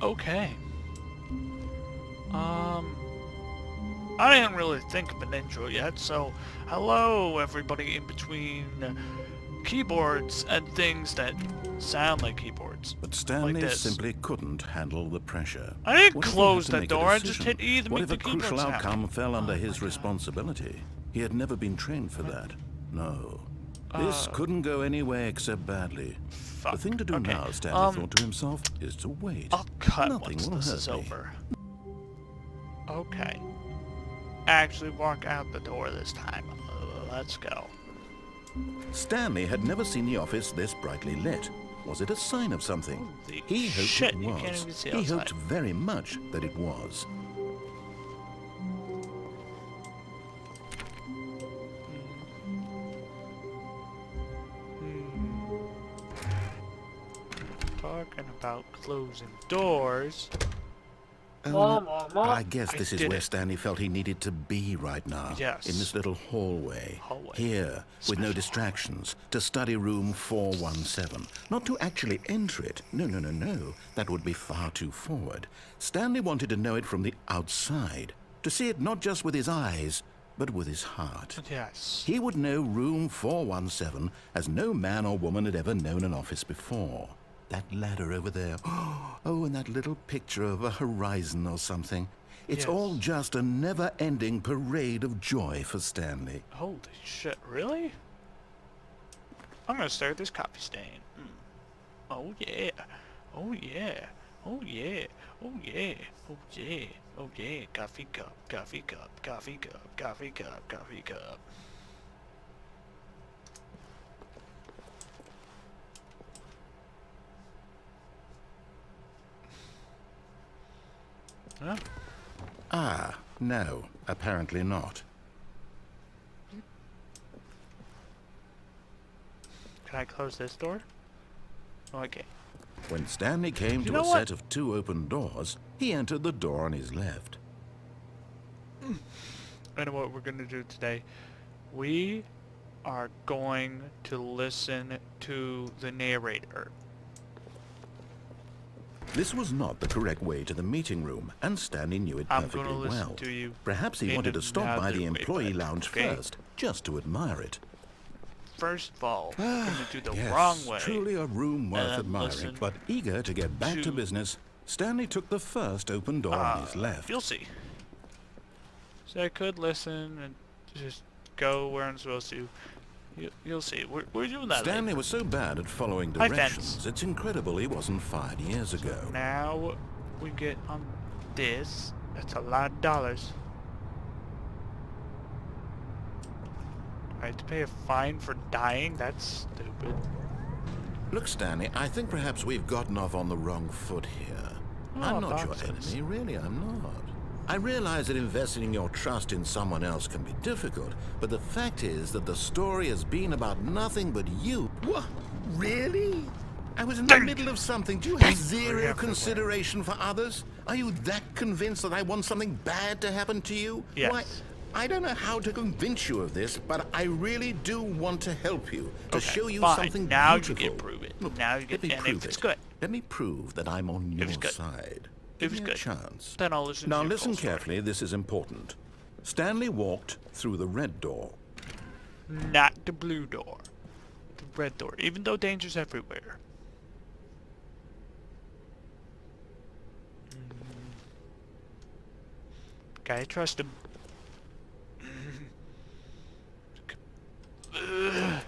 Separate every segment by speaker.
Speaker 1: Okay. I didn't really think of an intro yet, so hello everybody in between keyboards and things that sound like keyboards.
Speaker 2: But
Speaker 1: Like
Speaker 2: Stanley
Speaker 1: this.
Speaker 2: simply couldn't handle the pressure.
Speaker 1: I didn't
Speaker 2: What if he had
Speaker 1: close
Speaker 2: to
Speaker 1: the
Speaker 2: make a
Speaker 1: door, I just
Speaker 2: decision?
Speaker 1: hit E to
Speaker 2: What
Speaker 1: make
Speaker 2: if
Speaker 1: the
Speaker 2: a crucial
Speaker 1: keyboard sound.
Speaker 2: outcome fell under
Speaker 1: Oh
Speaker 2: his
Speaker 1: my
Speaker 2: responsibility? He had never been trained for that. No. This
Speaker 1: God.
Speaker 2: couldn't go any way except badly.
Speaker 1: Fuck.
Speaker 2: The thing to do
Speaker 1: Okay.
Speaker 2: now, Stanley thought to himself, is to wait.
Speaker 1: I'll cut
Speaker 2: Nothing
Speaker 1: once
Speaker 2: will
Speaker 1: this
Speaker 2: hurt
Speaker 1: is
Speaker 2: me.
Speaker 1: over. Okay. Actually walk out the door this time. Let's go.
Speaker 2: Stanley had never seen the office this brightly lit. Was it a sign of something?
Speaker 1: Holy
Speaker 2: He hoped
Speaker 1: shit,
Speaker 2: it
Speaker 1: you can't
Speaker 2: was.
Speaker 1: even see
Speaker 2: He
Speaker 1: outside.
Speaker 2: hoped very much that it was.
Speaker 1: Talking about closing doors.
Speaker 2: I guess
Speaker 1: I
Speaker 2: this is
Speaker 1: did
Speaker 2: where
Speaker 1: it.
Speaker 2: Stanley felt he needed to be right now.
Speaker 1: Yes.
Speaker 2: In this little hallway.
Speaker 1: Hallway.
Speaker 2: Here, with no
Speaker 1: Special
Speaker 2: distractions, to study room 417. Not to actually enter it. No, no, no, no. That would be far too forward. Stanley wanted to know it from the outside. To see it not just with his eyes, but with his heart.
Speaker 1: Yes.
Speaker 2: He would know room 417 as no man or woman had ever known an office before. That ladder over there. Oh, and that little picture of a horizon or something. It's
Speaker 1: Yes.
Speaker 2: all just a never-ending parade of joy for Stanley.
Speaker 1: Holy shit, really? I'm gonna stare at this coffee stain. Oh yeah. Oh yeah. Oh yeah. Oh yeah. Oh yeah. Oh yeah. Coffee cup. Coffee cup. Coffee cup. Coffee cup. Coffee cup. Huh?
Speaker 2: Ah, no, apparently not.
Speaker 1: Can I close this door? Okay.
Speaker 2: When Stanley came
Speaker 1: You
Speaker 2: to
Speaker 1: know
Speaker 2: a
Speaker 1: what?
Speaker 2: set of two open doors, he entered the door on his left.
Speaker 1: I know what we're gonna do today. We are going to listen to the narrator.
Speaker 2: This was not the correct way to the meeting room, and Stanley knew it
Speaker 1: I'm
Speaker 2: perfectly
Speaker 1: gonna listen
Speaker 2: well.
Speaker 1: to you
Speaker 2: Perhaps he
Speaker 1: in
Speaker 2: wanted to stop by the
Speaker 1: another way,
Speaker 2: employee
Speaker 1: but
Speaker 2: lounge
Speaker 1: okay.
Speaker 2: first, just to admire it.
Speaker 1: First of all, we're gonna do the
Speaker 2: Yes,
Speaker 1: wrong way.
Speaker 2: truly a room worth
Speaker 1: And
Speaker 2: admiring.
Speaker 1: listen
Speaker 2: But eager to get back to
Speaker 1: to-
Speaker 2: business, Stanley took the first open door on his left.
Speaker 1: You'll see. So I could listen and just go where I'm supposed to. You'll see. We're doing that
Speaker 2: Stanley
Speaker 1: later.
Speaker 2: was so bad at following
Speaker 1: Hi,
Speaker 2: directions,
Speaker 1: fence.
Speaker 2: it's incredible he wasn't fired years ago.
Speaker 1: Now we get on this. That's a lot of dollars. I had to pay a fine for dying? That's stupid.
Speaker 2: Look, Stanley, I think perhaps we've gotten off on the wrong foot here.
Speaker 1: Oh,
Speaker 2: I'm not your
Speaker 1: boxes.
Speaker 2: enemy, really, I'm not. I realize that investing your trust in someone else can be difficult, but the fact is that the story has been about nothing but you. What? Really? I was in the middle of something. Do you have zero
Speaker 1: everywhere.
Speaker 2: consideration for others? Are you that convinced that I want something bad to happen to you?
Speaker 1: Yes.
Speaker 2: Why, I don't know how to convince you of this, but I really do want to help you, to
Speaker 1: Okay,
Speaker 2: show you
Speaker 1: fine.
Speaker 2: something
Speaker 1: Now
Speaker 2: beautiful.
Speaker 1: you can prove it.
Speaker 2: Look,
Speaker 1: Now you
Speaker 2: let
Speaker 1: get,
Speaker 2: me
Speaker 1: and
Speaker 2: prove
Speaker 1: if it's
Speaker 2: it.
Speaker 1: good,
Speaker 2: Let me prove that I'm on your
Speaker 1: it's good.
Speaker 2: side.
Speaker 1: If
Speaker 2: Give
Speaker 1: it's
Speaker 2: me
Speaker 1: good,
Speaker 2: a chance.
Speaker 1: then I'll listen
Speaker 2: Now
Speaker 1: to your
Speaker 2: listen
Speaker 1: full story.
Speaker 2: carefully, this is important. Stanley walked through the red door.
Speaker 1: Not the blue door. The red door. Even though danger's everywhere. Gotta trust him.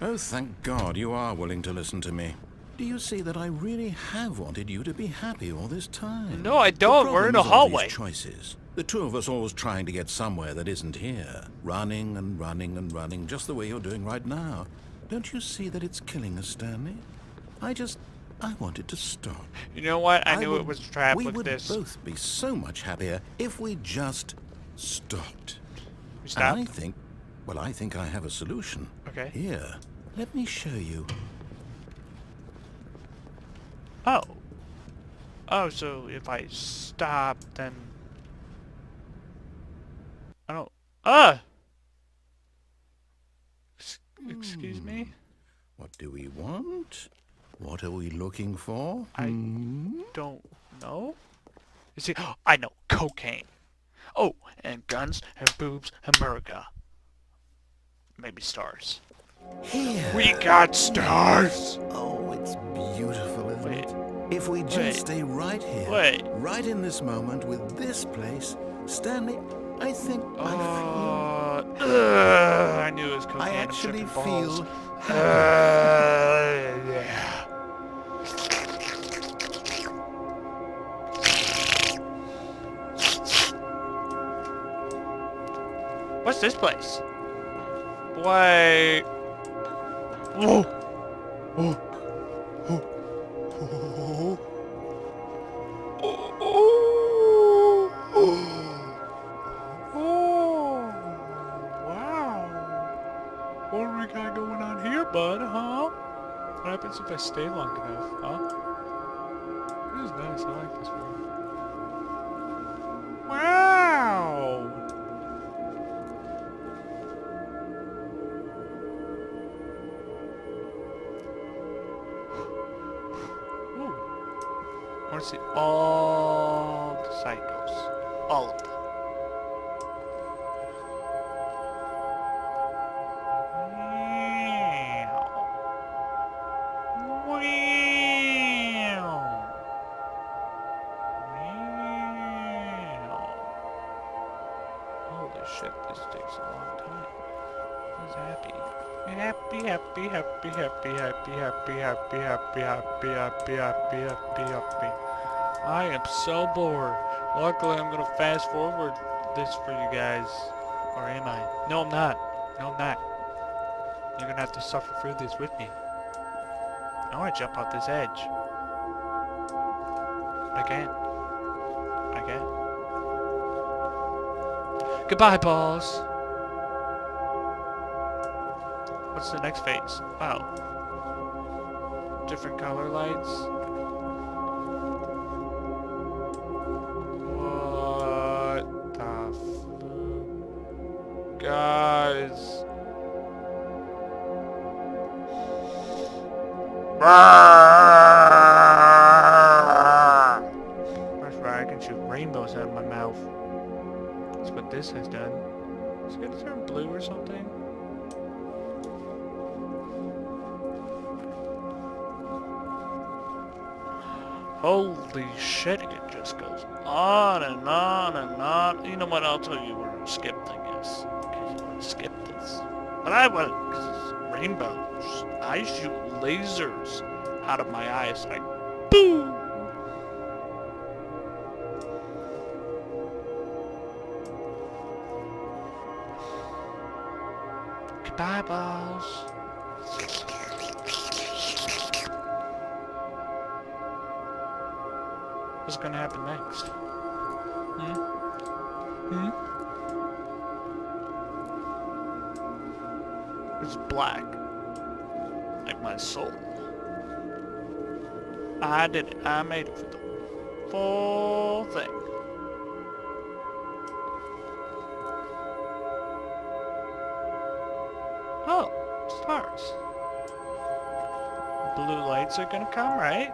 Speaker 2: Oh, thank God you are willing to listen to me. Do you see that I really have wanted you to be happy all this time?
Speaker 1: No, I don't.
Speaker 2: The
Speaker 1: We're in
Speaker 2: problem
Speaker 1: a
Speaker 2: is all these
Speaker 1: hallway.
Speaker 2: choices. The two of us always trying to get somewhere that isn't here. Running and running and running, just the way you're doing right now. Don't you see that it's killing us, Stanley? I wanted to stop.
Speaker 1: You know what? I knew
Speaker 2: would-
Speaker 1: it was a trap
Speaker 2: we
Speaker 1: with
Speaker 2: would
Speaker 1: this.
Speaker 2: both be so much happier if we just stopped.
Speaker 1: We stopped?
Speaker 2: And I think I have a solution.
Speaker 1: Okay.
Speaker 2: Here, let me show you.
Speaker 1: Oh. Oh, so if I stop, then... I don't... Excuse me?
Speaker 2: What do we want? What are we looking for?
Speaker 1: I don't know. You see, I know, cocaine. Oh, and guns, and boobs, and America. Maybe stars.
Speaker 2: Here.
Speaker 1: We got stars!
Speaker 2: Oh, it's beautiful, isn't
Speaker 1: Wait.
Speaker 2: it? If we just
Speaker 1: Wait.
Speaker 2: stay right here,
Speaker 1: Wait.
Speaker 2: right in this moment with this place, Stanley, I think I
Speaker 1: I knew it was
Speaker 2: feel...
Speaker 1: cocaine.
Speaker 2: I
Speaker 1: I'm
Speaker 2: actually
Speaker 1: tripping balls.
Speaker 2: feel...
Speaker 1: Yeah. What's this place? Wait. Whoa. Oh. Oh. Oh. Oh. Oh. Wow. What do we got going on here, bud, huh? What happens if I stay long enough, huh? This is nice. I like this room. Wow. Ooh. I want to see all the cycles. All of them. Wow. Wow. Holy shit, this takes a long time. Who's happy? Happy, happy, happy, happy, happy, happy, happy, happy, happy, happy, happy, happy, happy. I am so bored. Luckily, I'm gonna fast forward this for you guys. Or am I? No, I'm not. No, I'm not. You're gonna have to suffer through this with me. I wanna jump off this edge. I can't. I can't. Goodbye, balls. What's the next phase? Oh. Different color lights. What the fuck? Guys. That's right, I can shoot rainbows out of my mouth. That's what this has done. Is it gonna turn blue or something? Holy shit, it just goes on and on and on. You know what, I'll tell you where to skip, I guess. Because you want to skip this. But I won't, because it's rainbows. I shoot lasers out of my eyes like, boom! Goodbye, balls. What's gonna happen next? It's black. Like my soul. I did it. I made it for the full thing. Oh, stars. Blue lights are gonna come, right?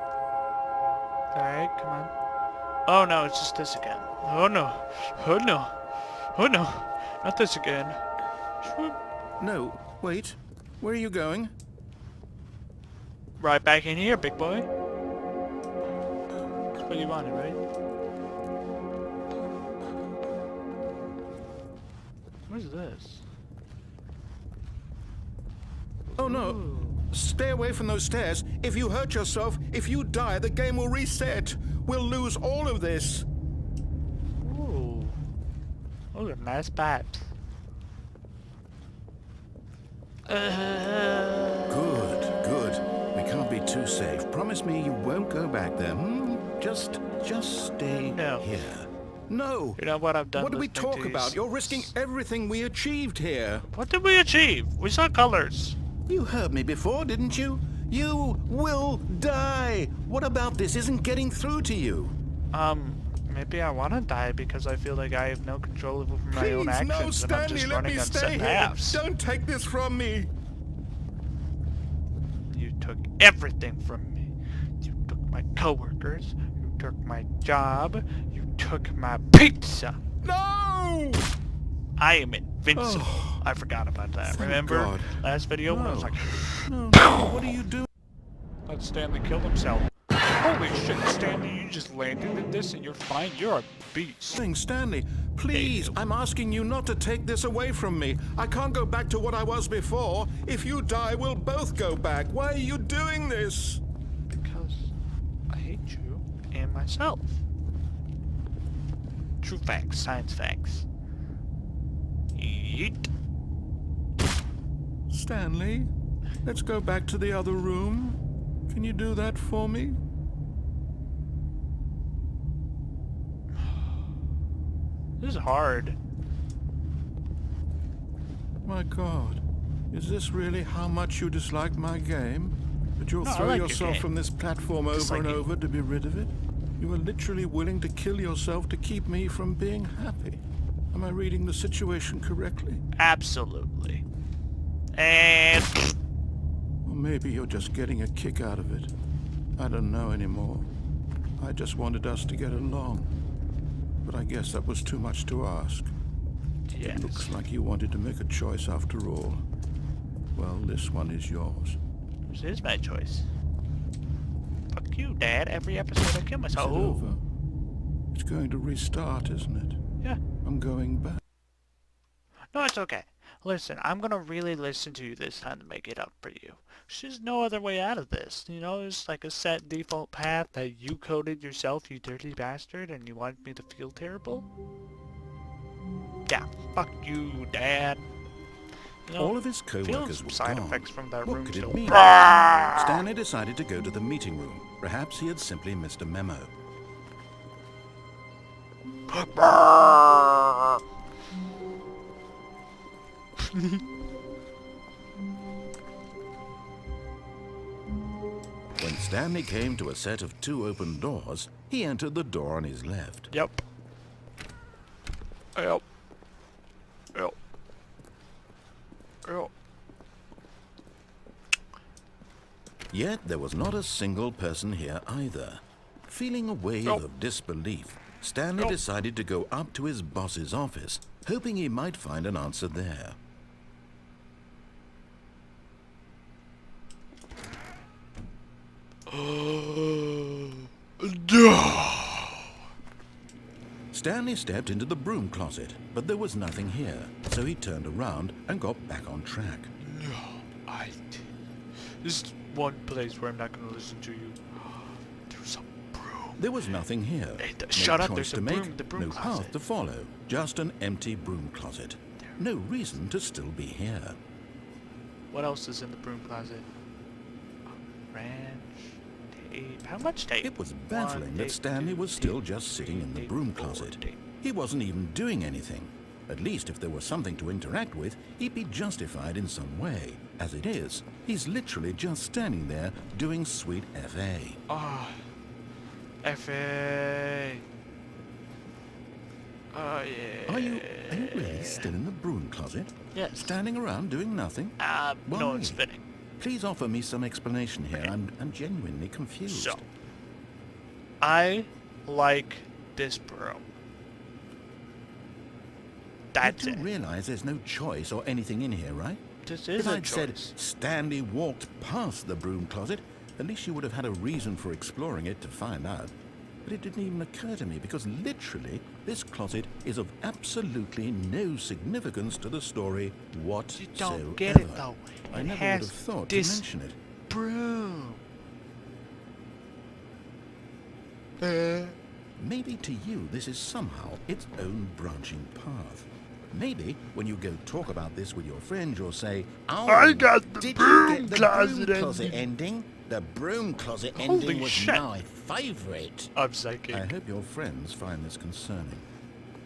Speaker 1: Alright, come on. Oh no, it's just this again. Oh no. Oh no. Oh no. Not this again. Swoop.
Speaker 2: No, wait. Where are you going?
Speaker 1: Right back in here, big boy. That's what you wanted, right? What is this?
Speaker 2: Oh no.
Speaker 1: Ooh.
Speaker 2: Stay away from those stairs. If you hurt yourself, if you die, the game will reset. We'll lose all of this.
Speaker 1: Ooh. Those are nice pipes.
Speaker 2: Good, good. We can't be too safe. Promise me you won't go back there. Just stay
Speaker 1: No.
Speaker 2: here. No.
Speaker 1: You know what I've done?
Speaker 2: What did we
Speaker 1: listening
Speaker 2: talk
Speaker 1: to
Speaker 2: about?
Speaker 1: these-
Speaker 2: You're risking everything we achieved here.
Speaker 1: What did we achieve? We saw colors.
Speaker 2: You heard me before, didn't you? You will die. What about this isn't getting through to you?
Speaker 1: Maybe I want to die because I feel like I have no control over my own
Speaker 2: Please,
Speaker 1: actions
Speaker 2: no,
Speaker 1: and I'm
Speaker 2: Stanley,
Speaker 1: just
Speaker 2: let
Speaker 1: running
Speaker 2: me
Speaker 1: on
Speaker 2: stay
Speaker 1: set
Speaker 2: here.
Speaker 1: paths.
Speaker 2: Don't take this from me.
Speaker 1: You took everything from me. You took my coworkers. You took my job. You took my pizza.
Speaker 2: No!
Speaker 1: I am invincible.
Speaker 2: Oh,
Speaker 1: I forgot about that.
Speaker 2: thank
Speaker 1: Remember
Speaker 2: God.
Speaker 1: last video when I was
Speaker 2: No.
Speaker 1: like,
Speaker 2: No, what are you doing?
Speaker 1: let Stanley kill himself. Holy shit, Stanley, you just landed in this and you're fine. You're a beast.
Speaker 2: Stanley, please, I'm asking you not to take this away from me. I can't go back to what I was before. If you die, we'll both go back. Why are you doing this?
Speaker 1: Because I hate you and myself. True facts, science facts. Yeet.
Speaker 2: Stanley, let's go back to the other room. Can you do that for me?
Speaker 1: This is hard.
Speaker 2: My God, is this really how much you dislike my game? That you'll
Speaker 1: No, I
Speaker 2: throw
Speaker 1: like your
Speaker 2: yourself
Speaker 1: game.
Speaker 2: from this platform over
Speaker 1: Dislike
Speaker 2: and
Speaker 1: you.
Speaker 2: over to be rid of it? You are literally willing to kill yourself to keep me from being happy. Am I reading the situation correctly?
Speaker 1: Absolutely. And
Speaker 2: Or maybe you're just getting a kick out of it. I don't know anymore. I just wanted us to get along. But I guess that was too much to ask.
Speaker 1: yes.
Speaker 2: Looks like you wanted to make a choice after all. Well, this one is yours.
Speaker 1: This is my choice. Fuck you, Dad. Every episode I kill
Speaker 2: Is
Speaker 1: myself.
Speaker 2: it
Speaker 1: Oh,
Speaker 2: over? It's going to restart, isn't it?
Speaker 1: yeah.
Speaker 2: I'm going back.
Speaker 1: No, it's okay. Listen, I'm gonna really listen to you this time to make it up for you. There's no other way out of this. You know, there's like a set default path that you coded yourself, you dirty bastard, and you want me to feel terrible? Yeah, fuck you, Dad. You know,
Speaker 2: All of his co-workers
Speaker 1: feels
Speaker 2: were
Speaker 1: side
Speaker 2: gone.
Speaker 1: effects from that
Speaker 2: What
Speaker 1: room
Speaker 2: could
Speaker 1: still.
Speaker 2: it mean? Stanley decided to go to the meeting room. Perhaps he had simply missed a memo. When Stanley came to a set of 2 open doors, he entered the door on his left.
Speaker 1: Yep. Yep. Yep. Yep.
Speaker 2: Yet there was not a single person here either. Feeling a wave
Speaker 1: Nope.
Speaker 2: of disbelief, Stanley
Speaker 1: Nope.
Speaker 2: decided to go up to his boss's office, hoping he might find an answer there. Stanley stepped into the broom closet, but there was nothing here, so he turned around and got back on track.
Speaker 1: No, this is one place where I'm not gonna listen to you. There's a broom.
Speaker 2: There was nothing here.
Speaker 1: Hey,
Speaker 2: No
Speaker 1: shut up,
Speaker 2: choice
Speaker 1: there's a
Speaker 2: to
Speaker 1: broom-
Speaker 2: make,
Speaker 1: the broom
Speaker 2: no
Speaker 1: closet.
Speaker 2: path to follow, just an empty broom closet. No reason to still be here.
Speaker 1: What else is in the broom closet? Ranch, tape. How much tape?
Speaker 2: It was baffling
Speaker 1: One,
Speaker 2: that
Speaker 1: tape,
Speaker 2: Stanley
Speaker 1: two,
Speaker 2: was still
Speaker 1: tape,
Speaker 2: just sitting in the
Speaker 1: tape,
Speaker 2: broom
Speaker 1: four,
Speaker 2: closet.
Speaker 1: tape.
Speaker 2: He wasn't even doing anything. At least if there was something to interact with, he'd be justified in some way. As it is, he's literally just standing there doing sweet FA.
Speaker 1: Ah, F.A. Oh, yeah.
Speaker 2: Are you really still in the broom closet?
Speaker 1: Yes.
Speaker 2: Standing around doing nothing?
Speaker 1: No,
Speaker 2: Why?
Speaker 1: it's spinning.
Speaker 2: Please offer me some explanation here. I'm genuinely confused.
Speaker 1: So, I like this broom. That's
Speaker 2: You
Speaker 1: it.
Speaker 2: do realize there's no choice or anything in here, right?
Speaker 1: This is
Speaker 2: If
Speaker 1: a
Speaker 2: I'd said
Speaker 1: choice.
Speaker 2: Stanley walked past the broom closet, at least you would have had a reason for exploring it to find out. But it didn't even occur to me because literally this closet is of absolutely no significance to the story whatsoever.
Speaker 1: You don't get it though.
Speaker 2: I
Speaker 1: It
Speaker 2: never
Speaker 1: has
Speaker 2: would have thought to
Speaker 1: this
Speaker 2: mention it.
Speaker 1: broom.
Speaker 2: Maybe to you this is somehow its own branching path. Maybe when you go talk about this with your friends, you'll say, "Oh,
Speaker 1: I got the
Speaker 2: did
Speaker 1: broom
Speaker 2: you get the
Speaker 1: closet
Speaker 2: broom closet
Speaker 1: ending."
Speaker 2: ending? The broom closet
Speaker 1: Holy
Speaker 2: ending was
Speaker 1: shit.
Speaker 2: my favourite."
Speaker 1: I'm psychic.
Speaker 2: I hope your friends find this concerning.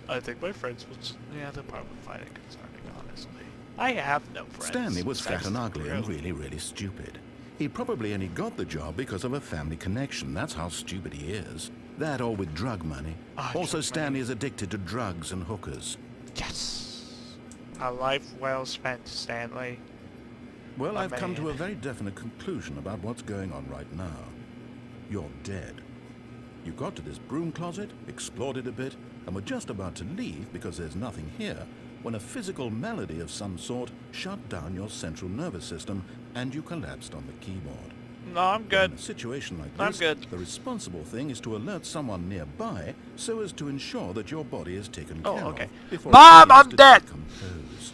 Speaker 1: I think my friends will. Yeah, they'll probably find it concerning, honestly. I have no friends.
Speaker 2: Stanley was fat
Speaker 1: That's
Speaker 2: and ugly and
Speaker 1: true.
Speaker 2: really, really stupid. He probably only got the job because of a family connection. That's how stupid he is. That or with drug money.
Speaker 1: Ah,
Speaker 2: Also,
Speaker 1: drug
Speaker 2: Stanley
Speaker 1: money.
Speaker 2: is addicted to drugs and hookers.
Speaker 1: Yes. A life well spent, Stanley.
Speaker 2: Well,
Speaker 1: My
Speaker 2: I've come to
Speaker 1: man.
Speaker 2: a very definite conclusion about what's going on right now. You're dead. You got to this broom closet, explored it a bit, and were just about to leave because there's nothing here, when a physical malady of some sort shut down your central nervous system and you collapsed on the keyboard.
Speaker 1: No, I'm good.
Speaker 2: In a situation like
Speaker 1: I'm
Speaker 2: this,
Speaker 1: good.
Speaker 2: the responsible thing is to alert someone nearby so as to ensure that your body is taken care
Speaker 1: okay.
Speaker 2: of before
Speaker 1: Mom,
Speaker 2: it begins
Speaker 1: I'm
Speaker 2: to
Speaker 1: dead.
Speaker 2: decompose.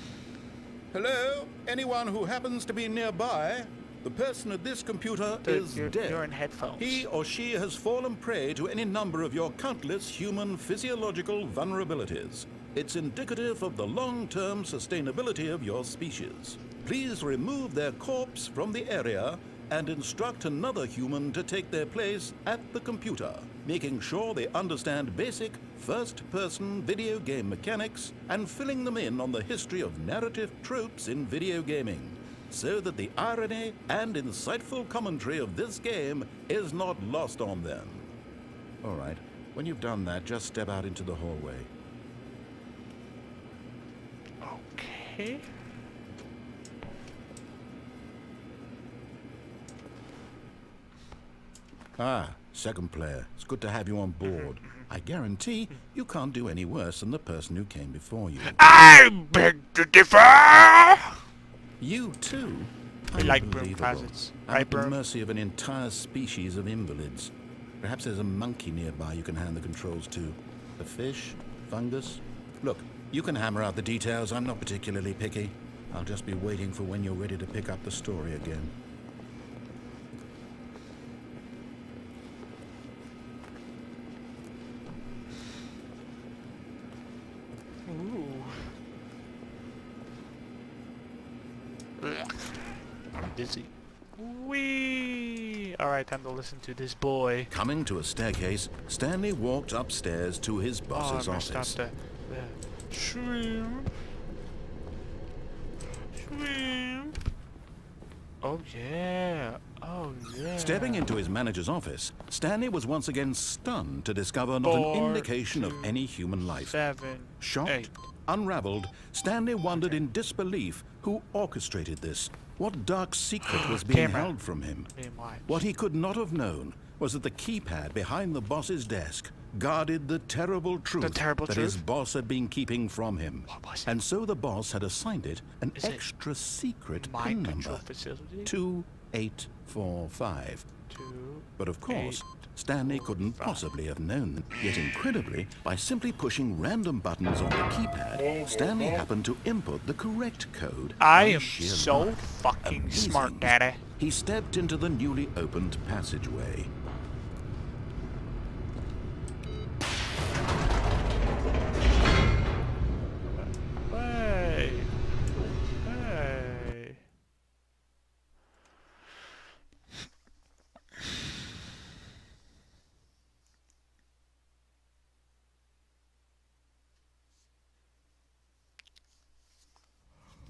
Speaker 2: Hello? Anyone who happens to be nearby? The person at this computer
Speaker 1: Dude,
Speaker 2: is
Speaker 1: you're
Speaker 2: dead.
Speaker 1: in headphones.
Speaker 2: He or she has fallen prey to any number of your countless human physiological vulnerabilities. It's indicative of the long-term sustainability of your species. Please remove their corpse from the area and instruct another human to take their place at the computer, making sure they understand basic first-person video game mechanics and filling them in on the history of narrative tropes in video gaming, so that the irony and insightful commentary of this game is not lost on them. All right, when you've done that, just step out into the hallway.
Speaker 1: Okay.
Speaker 2: Ah, second player. It's good to have you on board. I guarantee you can't do any worse than the person who came before you.
Speaker 1: I beg to differ!
Speaker 2: You too?
Speaker 1: We like broom
Speaker 2: Unbelievable.
Speaker 1: closets.
Speaker 2: I'm
Speaker 1: Right,
Speaker 2: at the
Speaker 1: broom?
Speaker 2: mercy of an entire species of invalids. Perhaps there's a monkey nearby you can hand the controls to. A fish? Fungus? Look, you can hammer out the details. I'm not particularly picky. I'll just be waiting for when you're ready to pick up the story again.
Speaker 1: Ooh. Ugh. I'm dizzy. Wee. Alright, time to listen to this boy.
Speaker 2: Coming to a staircase, Stanley walked upstairs to his boss's
Speaker 1: I messed up
Speaker 2: office.
Speaker 1: the shrimp. Shrimp. Oh yeah. Oh yeah.
Speaker 2: Stepping into his manager's office, Stanley was once again stunned to discover not
Speaker 1: 4,
Speaker 2: an indication of
Speaker 1: 2,
Speaker 2: any human life.
Speaker 1: 7,
Speaker 2: Shocked,
Speaker 1: 8.
Speaker 2: unraveled, Stanley wondered in disbelief who orchestrated this. What dark secret was being
Speaker 1: Camera.
Speaker 2: held from him?
Speaker 1: Being watched.
Speaker 2: What he could not have known was that the keypad behind the boss's desk guarded the terrible truth that his
Speaker 1: truth?
Speaker 2: boss had been keeping from him.
Speaker 1: What was it?
Speaker 2: And so the boss had assigned it an
Speaker 1: Is it
Speaker 2: extra secret
Speaker 1: Mind
Speaker 2: PIN
Speaker 1: control
Speaker 2: number.
Speaker 1: facility.
Speaker 2: 2845.
Speaker 1: 2.
Speaker 2: But of course,
Speaker 1: 8,
Speaker 2: Stanley
Speaker 1: 4,
Speaker 2: couldn't
Speaker 1: 5.
Speaker 2: possibly have known. Yet incredibly, by simply pushing random buttons on the keypad, Stanley happened to input the correct code.
Speaker 1: I
Speaker 2: by
Speaker 1: am
Speaker 2: sheer
Speaker 1: so
Speaker 2: luck.
Speaker 1: fucking
Speaker 2: Amazing.
Speaker 1: smart, daddy.
Speaker 2: He stepped into the newly opened passageway.
Speaker 1: Hey. Hey.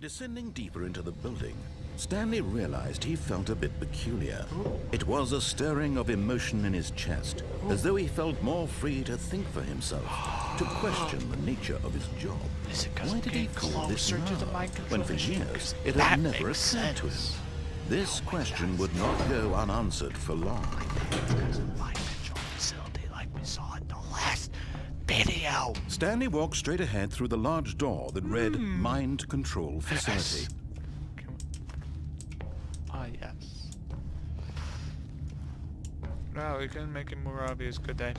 Speaker 2: Descending deeper into the building, Stanley realized he felt a bit peculiar. It was a stirring of emotion in his chest, as though he felt more free to think for himself, to question the nature of his job.
Speaker 1: Is it 'cause
Speaker 2: Why
Speaker 1: I'm
Speaker 2: did he
Speaker 1: getting
Speaker 2: call this
Speaker 1: closer
Speaker 2: now,
Speaker 1: to the mind control
Speaker 2: when for
Speaker 1: machine?
Speaker 2: years
Speaker 1: 'Cause
Speaker 2: it
Speaker 1: that
Speaker 2: had never
Speaker 1: makes
Speaker 2: occurred to him?
Speaker 1: sense.
Speaker 2: This question would not go unanswered for long.
Speaker 1: Because of mind control facility like we saw in the last video.
Speaker 2: Stanley walked straight ahead through the large door that read Mind Control Facility.
Speaker 1: Ah, yes. No, we can make it more obvious, could they?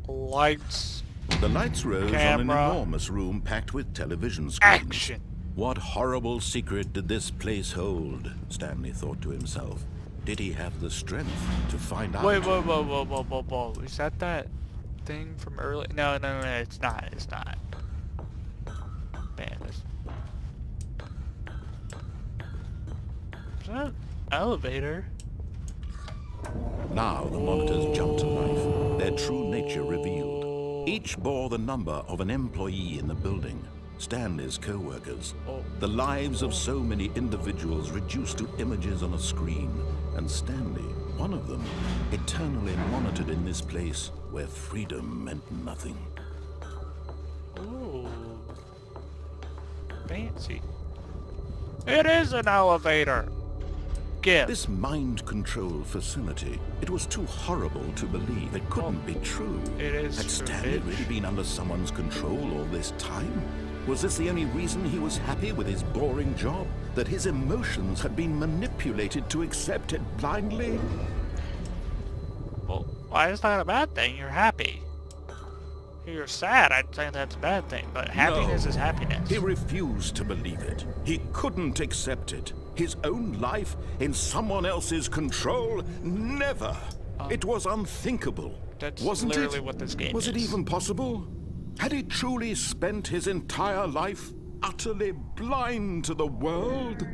Speaker 1: Lights.
Speaker 2: The lights rose on an
Speaker 1: Camera.
Speaker 2: enormous room packed with television screens.
Speaker 1: Action.
Speaker 2: What horrible secret did this place hold? Stanley thought to himself. Did he have the strength to find out?
Speaker 1: Wait, whoa. Is that thing from earlier? No, it's not. It's not. Man, this... Is that an elevator?
Speaker 2: Now the monitors jumped to life, their true nature revealed. Each bore the number of an employee in the building, Stanley's co-workers.
Speaker 1: Oh.
Speaker 2: The lives of so many individuals reduced to images on a screen, and Stanley, one of them, eternally monitored in this place where freedom meant nothing.
Speaker 1: Ooh. Fancy. It is an elevator. Give.
Speaker 2: This mind control facility, it was too horrible to believe. It couldn't be true.
Speaker 1: It is
Speaker 2: Had
Speaker 1: true,
Speaker 2: Stanley
Speaker 1: bitch.
Speaker 2: really been under someone's control all this time? Was this the only reason he was happy with his boring job? That his emotions had been manipulated to accept it blindly?
Speaker 1: Well, why is that a bad thing? You're happy. If you're sad, I'd say that's a bad thing, but happiness is happiness.
Speaker 2: He refused to believe it. He couldn't accept it. His own life in someone else's control? Never! It was unthinkable.
Speaker 1: That's
Speaker 2: Wasn't
Speaker 1: literally
Speaker 2: it?
Speaker 1: what this game
Speaker 2: Was it
Speaker 1: is.
Speaker 2: even possible? Had he truly spent his entire life utterly blind to the world?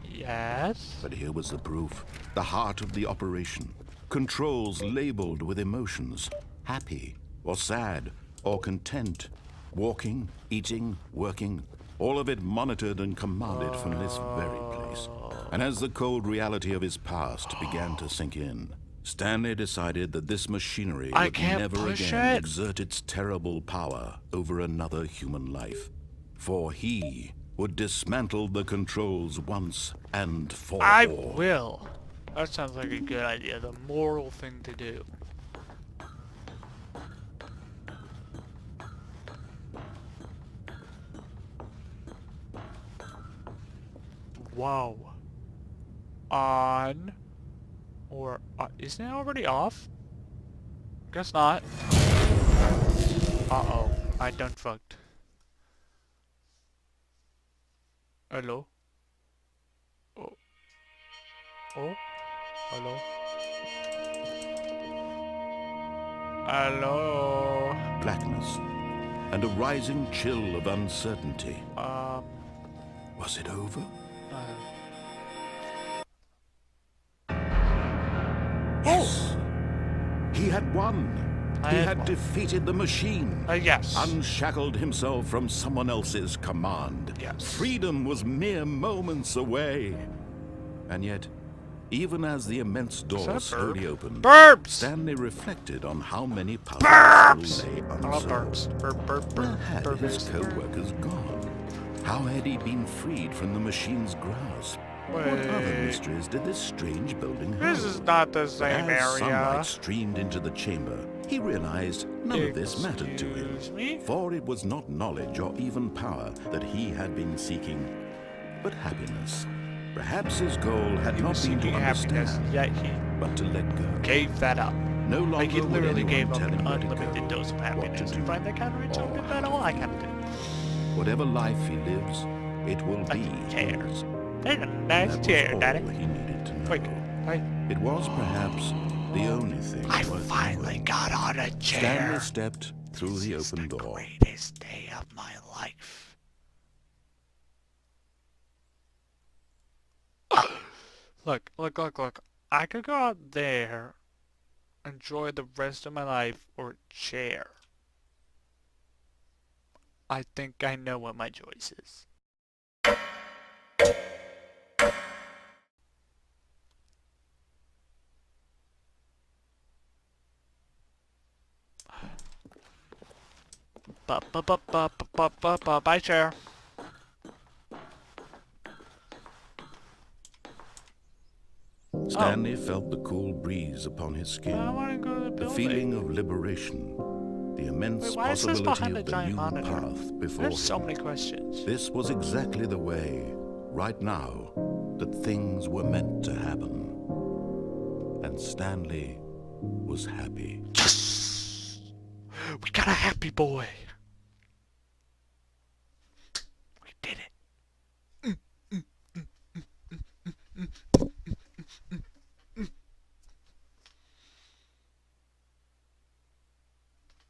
Speaker 1: Yes?
Speaker 2: But here was the proof. The heart of the operation. Controls labeled with emotions. Happy, or sad, or content. Walking, eating, working. All of it monitored and commanded from this very place. And as the cold reality of his past began to sink in, Stanley decided that this machinery
Speaker 1: I
Speaker 2: would
Speaker 1: can't
Speaker 2: never
Speaker 1: push
Speaker 2: again
Speaker 1: it.
Speaker 2: exert its terrible power over another human life. For he would dismantle the controls once and for
Speaker 1: I
Speaker 2: all.
Speaker 1: will. That sounds like a good idea. The moral thing to do. Wow. On. Or, isn't it already off? Guess not. Uh-oh. I done fucked. Hello? Oh. Oh? Hello? Hello?
Speaker 2: Blackness and a rising chill of uncertainty.
Speaker 1: Was
Speaker 2: Was it over? Yes! He had won. He had defeated the machine.
Speaker 1: Yes.
Speaker 2: Unshackled himself from someone else's command.
Speaker 1: Yes.
Speaker 2: Freedom was mere moments away. And yet, even as the immense
Speaker 1: that
Speaker 2: door
Speaker 1: a
Speaker 2: slowly
Speaker 1: burp?
Speaker 2: opened,
Speaker 1: Burps!
Speaker 2: Stanley reflected on how many puzzles
Speaker 1: Burps!
Speaker 2: still lay
Speaker 1: Oh,
Speaker 2: unsolved.
Speaker 1: burps. Burp, burp,
Speaker 2: Where
Speaker 1: burp.
Speaker 2: had
Speaker 1: Burp,
Speaker 2: his
Speaker 1: burp.
Speaker 2: co-workers gone? How had he been freed from the machine's grasp? What other
Speaker 1: Wait.
Speaker 2: mysteries did this strange building hold?
Speaker 1: This is not the same
Speaker 2: As sunlight
Speaker 1: area.
Speaker 2: streamed into the chamber, he realized none of this mattered to him.
Speaker 1: Excuse me?
Speaker 2: For it was not knowledge or even power that he had been seeking, but happiness. Perhaps his goal had
Speaker 1: He was
Speaker 2: not been to
Speaker 1: seeking happiness,
Speaker 2: understand,
Speaker 1: yet he
Speaker 2: but to let go.
Speaker 1: gave that up.
Speaker 2: No longer
Speaker 1: Like he
Speaker 2: would
Speaker 1: literally
Speaker 2: anyone
Speaker 1: gave up
Speaker 2: tell
Speaker 1: an
Speaker 2: him where to
Speaker 1: unlimited
Speaker 2: go,
Speaker 1: dose of
Speaker 2: what to
Speaker 1: happiness.
Speaker 2: do,
Speaker 1: You find that
Speaker 2: or
Speaker 1: counterintuitive
Speaker 2: how
Speaker 1: at
Speaker 2: to
Speaker 1: all? I
Speaker 2: find
Speaker 1: can't do.
Speaker 2: Whatever life he lives, it will be
Speaker 1: chair.
Speaker 2: his.
Speaker 1: There's a nice
Speaker 2: That
Speaker 1: chair,
Speaker 2: was
Speaker 1: Daddy.
Speaker 2: all he needed to know.
Speaker 1: Quick.
Speaker 2: It was perhaps the only thing
Speaker 1: I
Speaker 2: worth
Speaker 1: finally
Speaker 2: doing.
Speaker 1: got on a chair.
Speaker 2: Stanley stepped through the
Speaker 1: This is
Speaker 2: open
Speaker 1: the
Speaker 2: door.
Speaker 1: greatest day of my life. Look. I could go out there, enjoy the rest of my life, or chair. I think I know what my choice is. Bye, chair.
Speaker 2: Stanley felt the cool breeze upon his
Speaker 1: I
Speaker 2: skin,
Speaker 1: want to go to the
Speaker 2: the
Speaker 1: building.
Speaker 2: feeling of liberation, the immense
Speaker 1: Wait, why is this
Speaker 2: possibility
Speaker 1: behind
Speaker 2: of
Speaker 1: the
Speaker 2: the
Speaker 1: giant
Speaker 2: new
Speaker 1: monitor?
Speaker 2: path before
Speaker 1: There's
Speaker 2: him.
Speaker 1: so many questions.
Speaker 2: This was exactly the way, right now, that things were meant to happen. And Stanley was happy.
Speaker 1: Yes! We got a happy boy. We did it.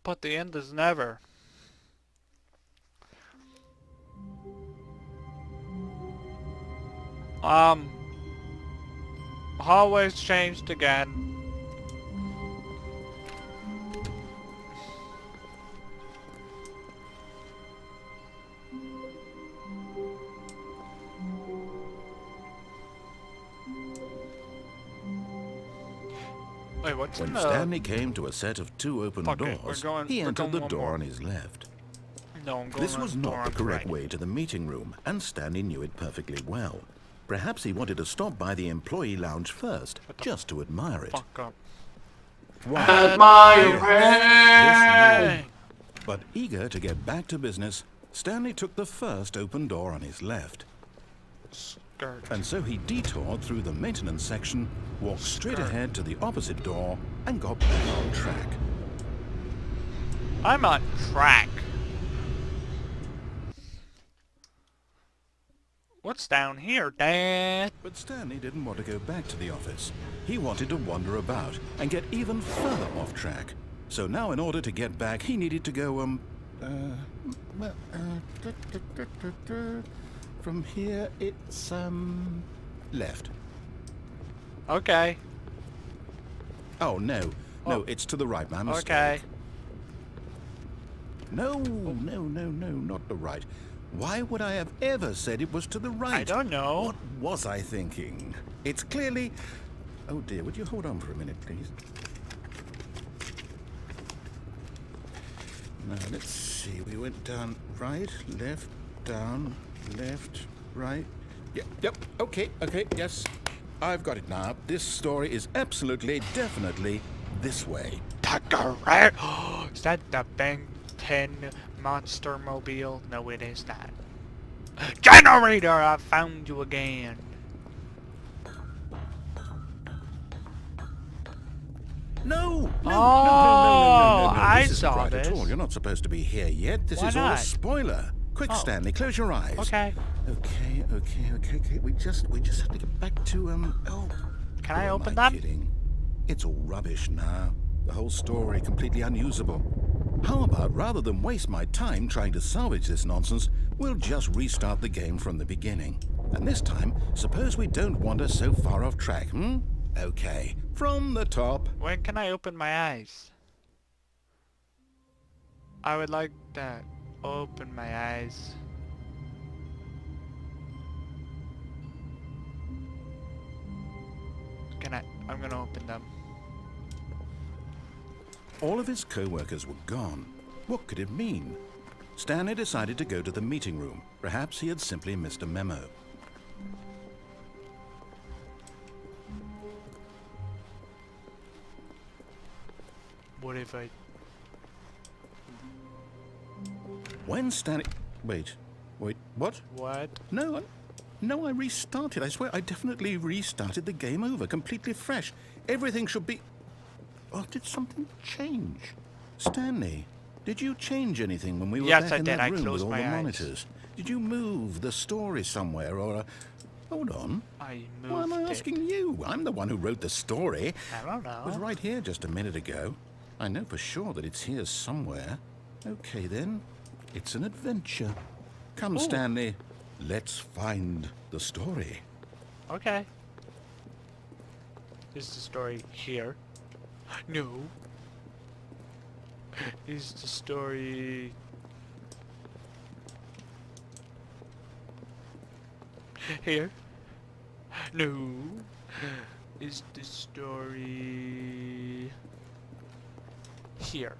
Speaker 1: But the end is never. Hallways changed again. Wait, what's in
Speaker 2: When
Speaker 1: the...
Speaker 2: Stanley came to a set of two open
Speaker 1: Fuck it,
Speaker 2: doors,
Speaker 1: we're
Speaker 2: he
Speaker 1: going
Speaker 2: entered the
Speaker 1: one
Speaker 2: door
Speaker 1: more.
Speaker 2: on his left.
Speaker 1: No, I'm going
Speaker 2: This
Speaker 1: on
Speaker 2: was
Speaker 1: the
Speaker 2: not
Speaker 1: door
Speaker 2: the
Speaker 1: on
Speaker 2: correct
Speaker 1: right.
Speaker 2: way to the meeting room, and Stanley knew it perfectly well. Perhaps he wanted to stop by the employee lounge first, just to admire it.
Speaker 1: Fuck up.
Speaker 2: Why?
Speaker 1: Admiring!
Speaker 2: But eager to get back to business, Stanley took the first open door on his left.
Speaker 1: Skirt.
Speaker 2: And so he detoured through the maintenance section, walked straight ahead to the opposite door, and got back on track.
Speaker 1: I'm on track. What's down here, Dad?
Speaker 2: But Stanley didn't want to go back to the office. He wanted to wander about and get even further off track. So now in order to get back, he needed to go, from here it's, left.
Speaker 1: Okay.
Speaker 2: Oh, no. No, it's to the right, my mistake.
Speaker 1: Okay.
Speaker 2: No, not the right. Why would I have ever said it was to the right?
Speaker 1: I don't know.
Speaker 2: What was I thinking? It's clearly... Oh dear, would you hold on for a minute, please? Now, let's see. We went down right, left, down, left, right. Yep, okay, yes. I've got it now. This story is absolutely, definitely this way.
Speaker 1: Correct. Is that the Ben 10 Monster Mobile? No, it is not. Generator, I found you again.
Speaker 2: No!
Speaker 1: I
Speaker 2: This isn't
Speaker 1: saw
Speaker 2: right at
Speaker 1: this.
Speaker 2: all. You're not supposed to be here yet. This
Speaker 1: Why
Speaker 2: is all a
Speaker 1: not?
Speaker 2: spoiler. Quick,
Speaker 1: Oh.
Speaker 2: Stanley, close your eyes.
Speaker 1: Okay.
Speaker 2: Okay. We just have to get back to oh.
Speaker 1: Can I
Speaker 2: Who
Speaker 1: open
Speaker 2: am I
Speaker 1: them?
Speaker 2: kidding? It's all rubbish now. The whole story completely unusable. How about rather than waste my time trying to salvage this nonsense, we'll just restart the game from the beginning. And this time, suppose we don't wander so far off track, Okay, from the top.
Speaker 1: When can I open my eyes? I would like that. Open my eyes. I'm gonna open them.
Speaker 2: All of his co-workers were gone. What could it mean? Stanley decided to go to the meeting room. Perhaps he had simply missed a memo.
Speaker 1: What if I...
Speaker 2: When Stanley... Wait, what?
Speaker 1: What?
Speaker 2: No, I restarted. I swear, I definitely restarted the game over, completely fresh. Everything should be... Oh, did something change? Stanley, did you change anything when we were
Speaker 1: Yes,
Speaker 2: back
Speaker 1: I
Speaker 2: in
Speaker 1: did.
Speaker 2: that
Speaker 1: I
Speaker 2: room with
Speaker 1: closed
Speaker 2: all
Speaker 1: my
Speaker 2: the
Speaker 1: eyes.
Speaker 2: monitors? Did you move the story somewhere, or... Hold on.
Speaker 1: I moved
Speaker 2: Why am I
Speaker 1: it.
Speaker 2: asking you? I'm the one who wrote the story.
Speaker 1: I don't
Speaker 2: It was
Speaker 1: know.
Speaker 2: right here just a minute ago. I know for sure that it's here somewhere. Okay, then. It's an adventure. Come,
Speaker 1: Ooh.
Speaker 2: Stanley. Let's find the story.
Speaker 1: Okay. Is the story here? No. Is the story... here? No. Is the story... here?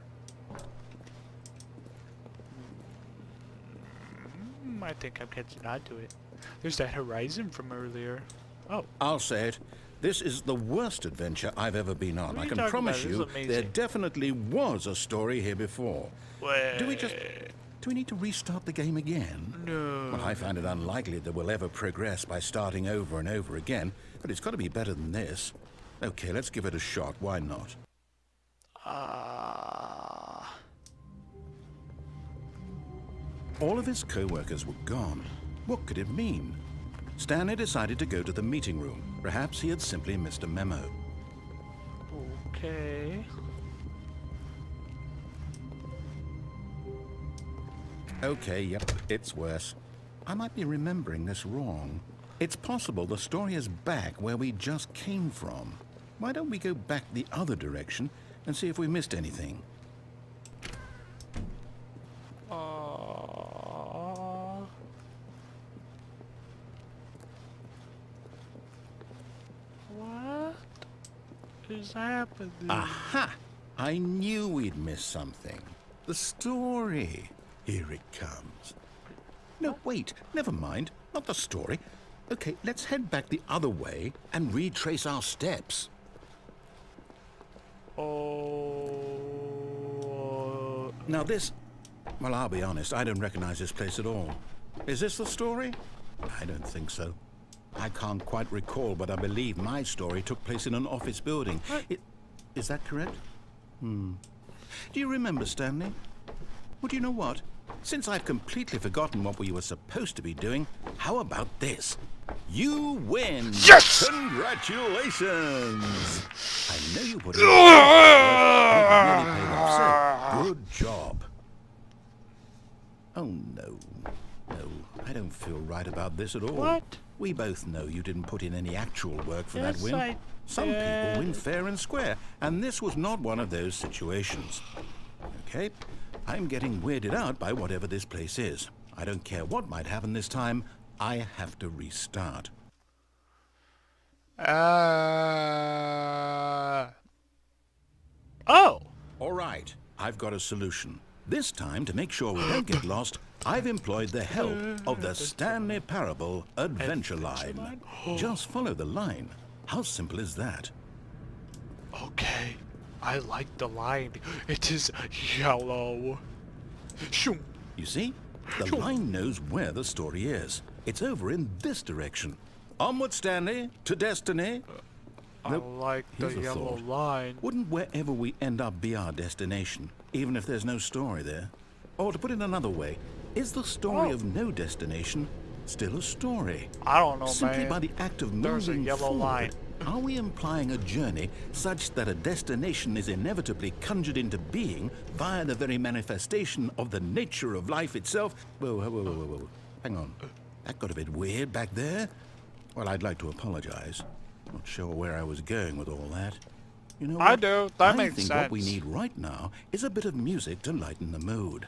Speaker 1: I think I'm catching on to it. There's that horizon from earlier. Oh.
Speaker 2: I'll say it. This is the worst adventure I've ever been on.
Speaker 1: What are
Speaker 2: I
Speaker 1: you
Speaker 2: can
Speaker 1: talking
Speaker 2: promise
Speaker 1: about? This
Speaker 2: you
Speaker 1: is amazing.
Speaker 2: there definitely was a story here before.
Speaker 1: Wait.
Speaker 2: Do we need to restart the game again?
Speaker 1: No.
Speaker 2: Well, I find it unlikely that we'll ever progress by starting over and over again, but it's got to be better than this. Okay, let's give it a shot. Why not? All of his co-workers were gone. What could it mean? Stanley decided to go to the meeting room. Perhaps he had simply missed a memo.
Speaker 1: Okay.
Speaker 2: Okay, yep, it's worse. I might be remembering this wrong. It's possible the story is back where we just came from. Why don't we go back the other direction and see if we missed anything?
Speaker 1: What is happening?
Speaker 2: Aha! I knew we'd missed something. The story. Here it comes. No, wait, never mind. Not the story. Okay, let's head back the other way and retrace our steps.
Speaker 1: Oh.
Speaker 2: Now this... Well, I'll be honest, I don't recognize this place at all. Is this the story? I don't think so. I can't quite recall, but I believe my story took place in an office building. Is that correct? Do you remember, Stanley? Well, do you know what? Since I've completely forgotten what we were supposed to be doing, how about this? You win!
Speaker 1: Yes!
Speaker 2: Congratulations! I know you put in the work. It really paid off, so good job. Oh, no. No, I don't feel right about this at all.
Speaker 1: What?
Speaker 2: We both know you didn't put in any actual work for
Speaker 1: Yes,
Speaker 2: that win.
Speaker 1: I
Speaker 2: Some
Speaker 1: did.
Speaker 2: people win fair and square, and this was not one of those situations. Okay, I'm getting weirded out by whatever this place is. I don't care what might happen this time. I have to restart.
Speaker 1: Oh.
Speaker 2: All right, I've got a solution. This time, to make sure we don't get lost, I've employed the help of the Stanley Parable Adventure Line. Just follow the line. How simple is that?
Speaker 1: Okay. I like the line. It is yellow. Shoo.
Speaker 2: You see? The line knows where the story is. It's over in this direction. Onward, Stanley, to destiny.
Speaker 1: I like the
Speaker 2: Here's a
Speaker 1: yellow
Speaker 2: thought.
Speaker 1: line.
Speaker 2: Wouldn't wherever we end up be our destination, even if there's no story there? Or to put it another way, is the story of no destination still a story?
Speaker 1: I don't know,
Speaker 2: Simply
Speaker 1: man.
Speaker 2: by the act of
Speaker 1: There's a
Speaker 2: moving
Speaker 1: yellow
Speaker 2: forward,
Speaker 1: line.
Speaker 2: are we implying a journey such that a destination is inevitably conjured into being via the very manifestation of the nature of life itself? Whoa, whoa, whoa, whoa, whoa. Hang on. That got a bit weird back there. Well, I'd like to apologize. Not sure where I was going with all that. You know what?
Speaker 1: I do. That makes
Speaker 2: I think
Speaker 1: sense.
Speaker 2: what we need right now is a bit of music to lighten the mood.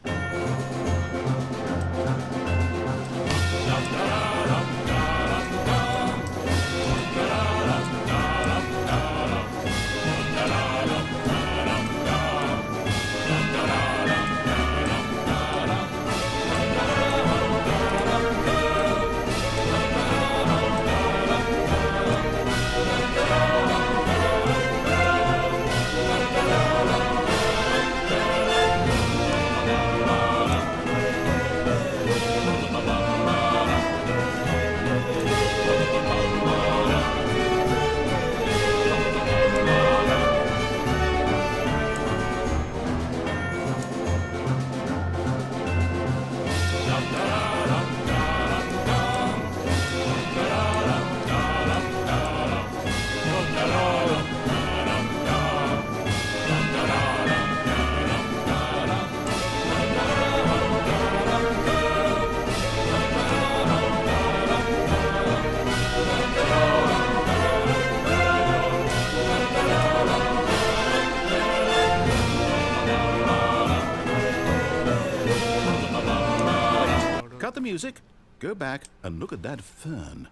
Speaker 2: Cut the music, go back and look at that fern.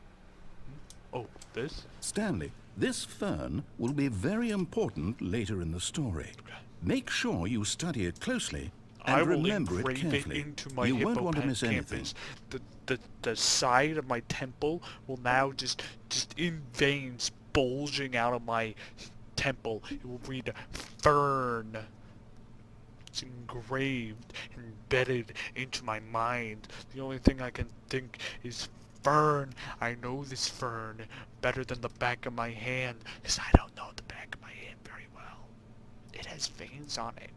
Speaker 1: Oh, this?
Speaker 2: Stanley, this fern will be very important later in the story. Make sure you study it closely and
Speaker 1: I will
Speaker 2: remember it
Speaker 1: engrave
Speaker 2: carefully.
Speaker 1: it into my
Speaker 2: You won't want to miss anything.
Speaker 1: hippocampus. The side of my temple will now just in veins bulging out of my temple. It will read Fern. It's engraved, embedded into my mind. The only thing I can think is fern. I know this fern better than the back of my hand, because I don't know the back of my hand very well. It has veins on it,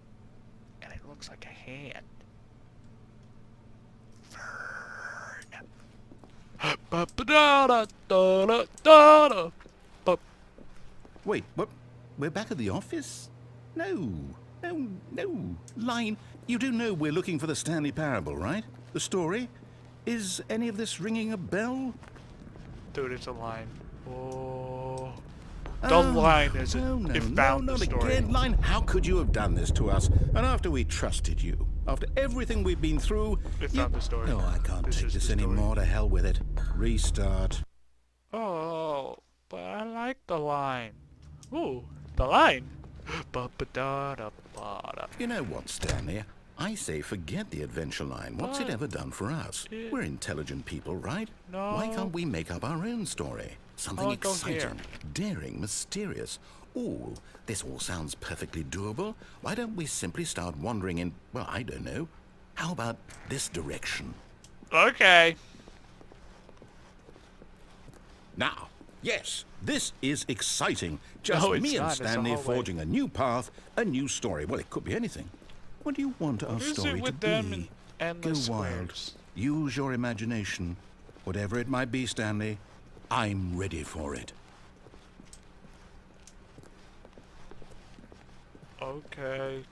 Speaker 1: and it looks like a hand. Fern. Ba-ba-da-da-da-da-da. Ba-
Speaker 2: Wait, what? We're back at the office? No. No, no. Line, you do know we're looking for the Stanley Parable, right? The story? Is any of this ringing a bell?
Speaker 1: Dude, it's a line. Oh. The line is it.
Speaker 2: No,
Speaker 1: It found
Speaker 2: not
Speaker 1: the story.
Speaker 2: again. Line, how could you have done this to us? And after we trusted you, after everything we've been through...
Speaker 1: It found the story.
Speaker 2: No, I can't
Speaker 1: This
Speaker 2: take
Speaker 1: is
Speaker 2: this
Speaker 1: the story.
Speaker 2: anymore. To hell with it. Restart.
Speaker 1: Oh, but I like the line. Ooh, the line. Ba-ba-da-da-ba-da.
Speaker 2: You know what, Stanley? I say forget the adventure line. What's it
Speaker 1: But
Speaker 2: ever done for us?
Speaker 1: it-
Speaker 2: We're intelligent people, right?
Speaker 1: No.
Speaker 2: Why can't we make up our own story? Something
Speaker 1: wanna go
Speaker 2: exciting,
Speaker 1: here.
Speaker 2: daring, mysterious. Ooh, this all sounds perfectly doable. Why don't we simply start wandering in, well, I don't know. How about this direction?
Speaker 1: Okay.
Speaker 2: Now, yes, this is exciting. Just
Speaker 1: No, it's
Speaker 2: me and
Speaker 1: not. It's a
Speaker 2: Stanley
Speaker 1: hallway.
Speaker 2: forging a new path, a new story. Well, it could be anything. What do you want our
Speaker 1: What is
Speaker 2: story
Speaker 1: it
Speaker 2: to
Speaker 1: with them
Speaker 2: be?
Speaker 1: and
Speaker 2: Go
Speaker 1: the
Speaker 2: wild.
Speaker 1: squares?
Speaker 2: Use your imagination. Whatever it might be, Stanley, I'm ready for it.
Speaker 1: Okay.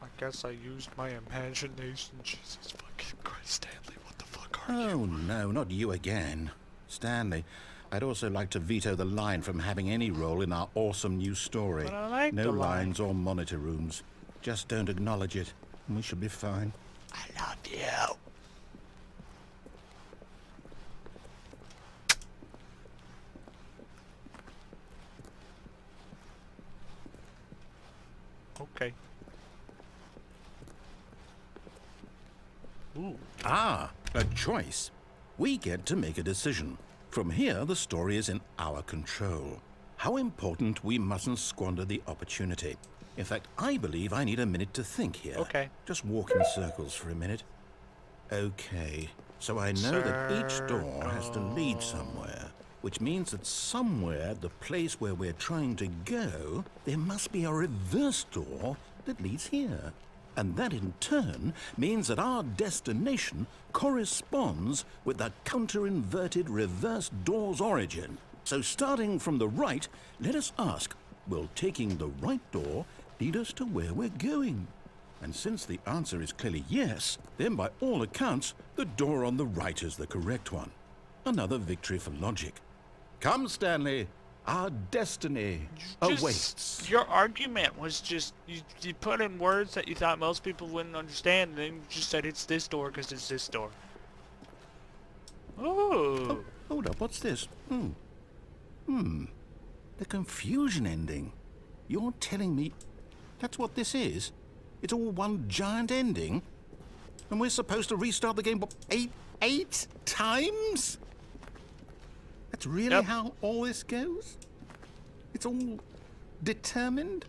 Speaker 1: I guess I used my imagination. Jesus fucking Christ, Stanley, what the fuck are you?
Speaker 2: Oh, no, not you again. Stanley, I'd also like to veto the line from having any role in our awesome new story.
Speaker 1: But I like
Speaker 2: No
Speaker 1: the line.
Speaker 2: lines or monitor rooms. Just don't acknowledge it, and we should be fine.
Speaker 1: I love you. Okay. Ooh.
Speaker 2: Ah, a choice. We get to make a decision. From here, the story is in our control. How important, we mustn't squander the opportunity. In fact, I believe I need a minute to think here.
Speaker 1: Okay.
Speaker 2: Just walk in circles for a minute. Okay, so I know that each door has to lead somewhere, which means that somewhere, the place where we're trying to go, there must be a reverse door that leads here. And that in turn means that our destination corresponds with the counter-inverted reverse door's origin. So starting from the right, let us ask, will taking the right door lead us to where we're going? And since the answer is clearly yes, then by all accounts, the door on the right is the correct one. Another victory for logic. Come, Stanley, our destiny awaits.
Speaker 1: Your argument was just, you put in words that you thought most people wouldn't understand, and then you just said it's this door because it's this door. Oh.
Speaker 2: Hold up, what's this? The confusion ending. You're telling me that's what this is? It's all one giant ending? And we're supposed to restart the game, what, eight times? That's really
Speaker 1: Yep.
Speaker 2: how all this goes? It's all determined?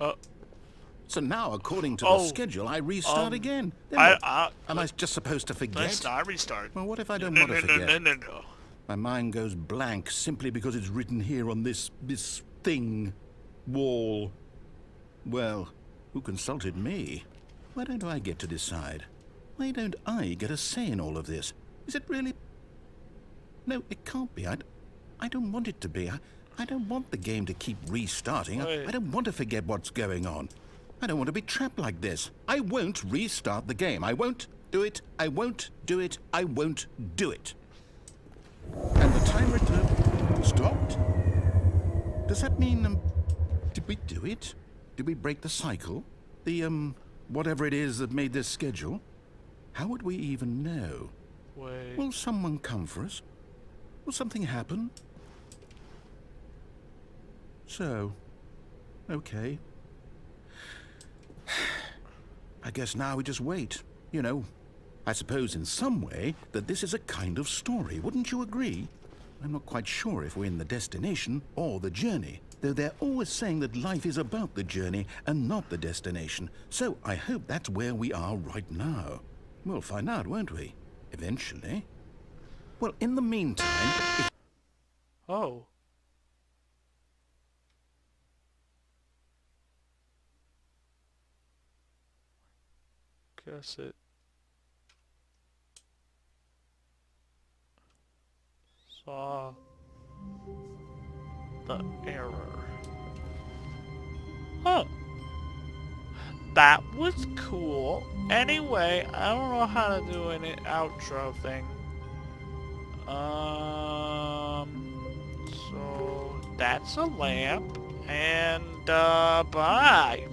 Speaker 2: So now, according to the schedule, I restart again. Then what? Am I just supposed to forget?
Speaker 1: Let's not restart.
Speaker 2: Well, what if I don't
Speaker 1: No,
Speaker 2: want to
Speaker 1: no,
Speaker 2: forget?
Speaker 1: no.
Speaker 2: My mind goes blank simply because it's written here on this thing, wall. Well, who consulted me? Why don't I get to decide? Why don't I get a say in all of this? Is it really? No, it can't be. I don't want it to be. I don't want the game to keep restarting. I don't want to forget what's going on. I don't want to be trapped like this. I won't restart the game. I won't do it. I won't do it. I won't do it. And the timer stopped? Does that mean, did we do it? Did we break the cycle? The, whatever it is that made this schedule? How would we even know?
Speaker 1: Wait.
Speaker 2: Will someone come for us? Will something happen? So, okay. I guess now we just wait. You know, I suppose in some way that this is a kind of story, wouldn't you agree? I'm not quite sure if we're in the destination or the journey, though they're always saying that life is about the journey and not the destination. So I hope that's where we are right now. We'll find out, won't we? Eventually. Well, in the meantime...
Speaker 1: Oh. Guess it saw the error. Oh. That was cool. Anyway, I don't know how to do an outro thing. So that's a lamp, and bye.